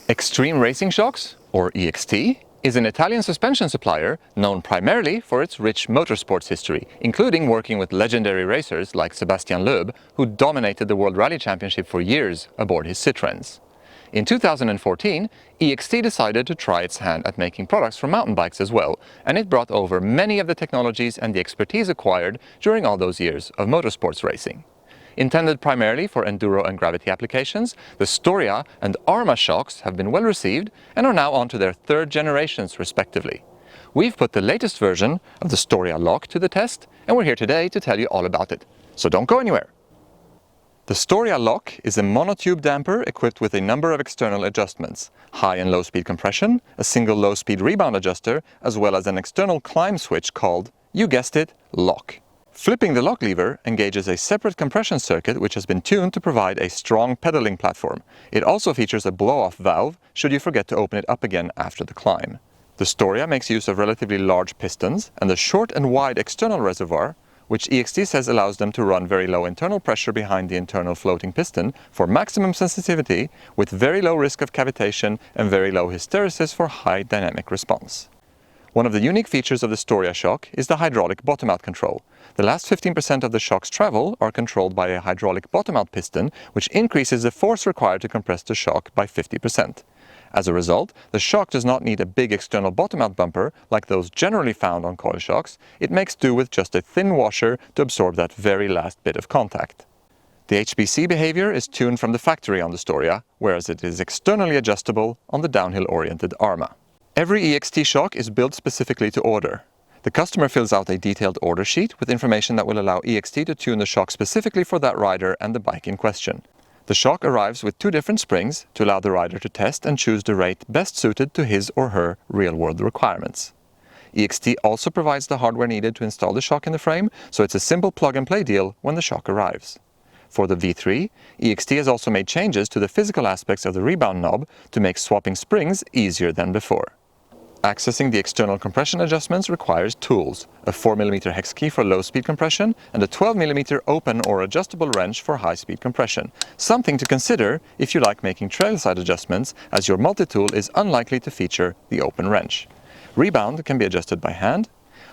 Extreme Racing Shox, or EXT, is an Italian suspension supplier known primarily for its rich motorsports history, including working with legendary racers like Sebastien Loeb, who dominated the World Rally Championship for years aboard his Citroens. In 2014, EXT decided to try its hand at making products for mountain bikes as well, and it brought over many of the technologies and the expertise acquired during all those years of motorsports racing. Intended primarily for enduro and gravity applications, the Storia and Arma shocks have been well received and are now on to their third generations respectively. We've put the latest version of the Storia lock to the test, and we're here today to tell you all about it. So don't go anywhere! The Storia lock is a monotube damper equipped with a number of external adjustments: high and low speed compression, a single low speed rebound adjuster, as well as an external climb switch called, you guessed it, lock. Flipping the lock lever engages a separate compression circuit which has been tuned to provide a strong pedaling platform. It also features a blow-off valve should you forget to open it up again after the climb. The Storia makes use of relatively large pistons and a short and wide external reservoir, which EXT says allows them to run very low internal pressure behind the internal floating piston for maximum sensitivity with very low risk of cavitation and very low hysteresis for high dynamic response. One of the unique features of the Storia shock is the hydraulic bottom-out control. The last 15% of the shock's travel are controlled by a hydraulic bottom-out piston, which increases the force required to compress the shock by 50%. As a result, the shock does not need a big external bottom-out bumper like those generally found on coil shocks. It makes do with just a thin washer to absorb that very last bit of contact. The HPC behavior is tuned from the factory on the Storia, whereas it is externally adjustable on the downhill-oriented Arma. Every EXT shock is built specifically to order. The customer fills out a detailed order sheet with information that will allow EXT to tune the shock specifically for that rider and the bike in question. The shock arrives with two different springs to allow the rider to test and choose the rate best suited to his or her real-world requirements. EXT also provides the hardware needed to install the shock in the frame, so it's a simple plug-and-play deal when the shock arrives. For the V3, EXT has also made changes to the physical aspects of the rebound knob to make swapping springs easier than before. Accessing the external compression adjustments requires tools, a 4mm hex key for low-speed compression and a 12mm open or adjustable wrench for high-speed compression. Something to consider if you like making trailside adjustments, as your multi-tool is unlikely to feature the open wrench. Rebound can be adjusted by hand.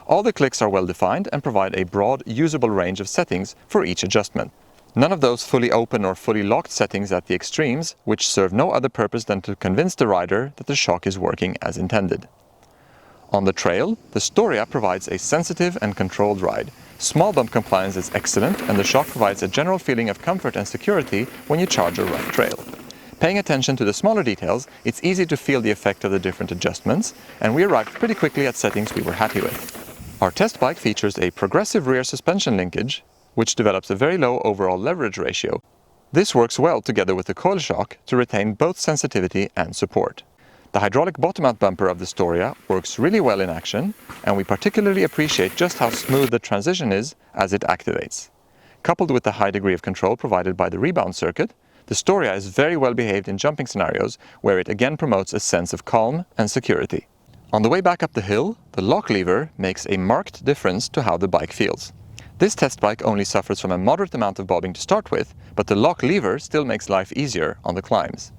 All the clicks are well defined and provide a broad, usable range of settings for each adjustment. None of those fully open or fully locked settings at the extremes, which serve no other purpose than to convince the rider that the shock is working as intended. On the trail, the Storia provides a sensitive and controlled ride. Small bump compliance is excellent, and the shock provides a general feeling of comfort and security when you charge a rough trail. Paying attention to the smaller details, it's easy to feel the effect of the different adjustments, and we arrived pretty quickly at settings we were happy with. Our test bike features a progressive rear suspension linkage, which develops a very low overall leverage ratio. This works well together with the coil shock to retain both sensitivity and support. The hydraulic bottom-out bumper of the Storia works really well in action, and we particularly appreciate just how smooth the transition is as it activates. Coupled with the high degree of control provided by the rebound circuit, the Storia is very well behaved in jumping scenarios where it again promotes a sense of calm and security. On the way back up the hill, the lock lever makes a marked difference to how the bike feels. This test bike only suffers from a moderate amount of bobbing to start with, but the lock lever still makes life easier on the climbs.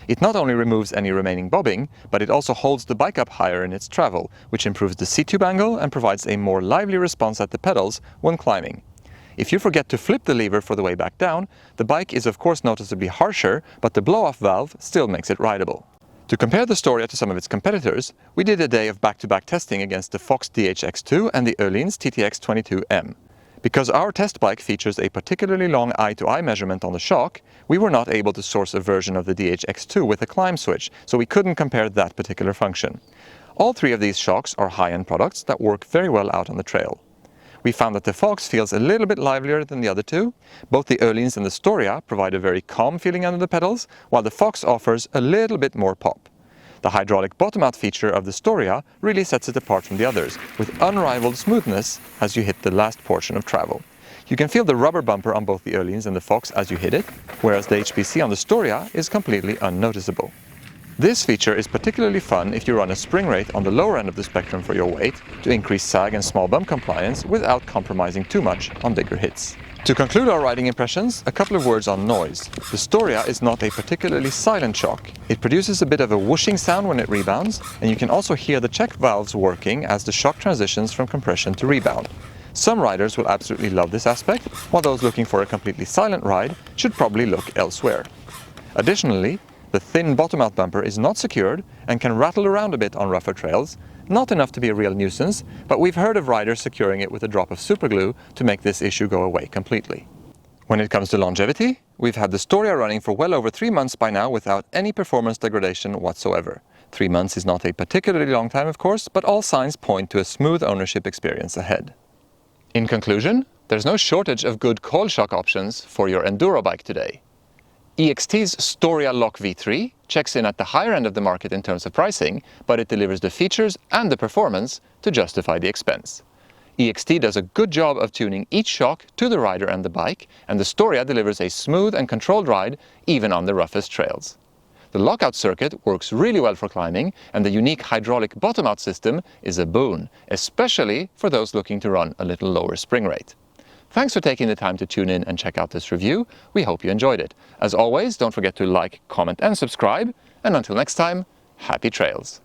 It not only removes any remaining bobbing, but it also holds the bike up higher in its travel, which improves the seat-tube angle and provides a more lively response at the pedals when climbing. If you forget to flip the lever for the way back down, the bike is of course noticeably harsher, but the blow-off valve still makes it rideable. To compare the Storia to some of its competitors, we did a day of back-to-back testing against the Fox DHX2 and the Öhlins TTX22M. Because our test bike features a particularly long eye-to-eye measurement on the shock, we were not able to source a version of the DHX2 with a climb switch, so we couldn't compare that particular function. All three of these shocks are high-end products that work very well out on the trail. We found that the Fox feels a little bit livelier than the other two. Both the Öhlins and the Storia provide a very calm feeling under the pedals, while the Fox offers a little bit more pop. The hydraulic bottom-out feature of the Storia really sets it apart from the others, with unrivaled smoothness as you hit the last portion of travel. You can feel the rubber bumper on both the Öhlins and the Fox as you hit it, whereas the HPC on the Storia is completely unnoticeable. This feature is particularly fun if you run a spring rate on the lower end of the spectrum for your weight to increase sag and small bump compliance without compromising too much on bigger hits. To conclude our riding impressions, a couple of words on noise. The Storia is not a particularly silent shock. It produces a bit of a whooshing sound when it rebounds, and you can also hear the check valves working as the shock transitions from compression to rebound. Some riders will absolutely love this aspect, while those looking for a completely silent ride should probably look elsewhere. Additionally, the thin bottom-out bumper is not secured and can rattle around a bit on rougher trails. Not enough to be a real nuisance, but we've heard of riders securing it with a drop of superglue to make this issue go away completely. When it comes to longevity, we've had the Storia running for well over 3 months by now without any performance degradation whatsoever. 3 months is not a particularly long time, of course, but all signs point to a smooth ownership experience ahead. In conclusion, there's no shortage of good coil shock options for your enduro bike today. EXT's Storia Lock V3 checks in at the higher end of the market in terms of pricing, but it delivers the features and the performance to justify the expense. EXT does a good job of tuning each shock to the rider and the bike, and the Storia delivers a smooth and controlled ride even on the roughest trails. The lockout circuit works really well for climbing, and the unique hydraulic bottom-out system is a boon, especially for those looking to run a little lower spring rate. Thanks for taking the time to tune in and check out this review. We hope you enjoyed it. As always, don't forget to like, comment and subscribe. And until next time, happy trails!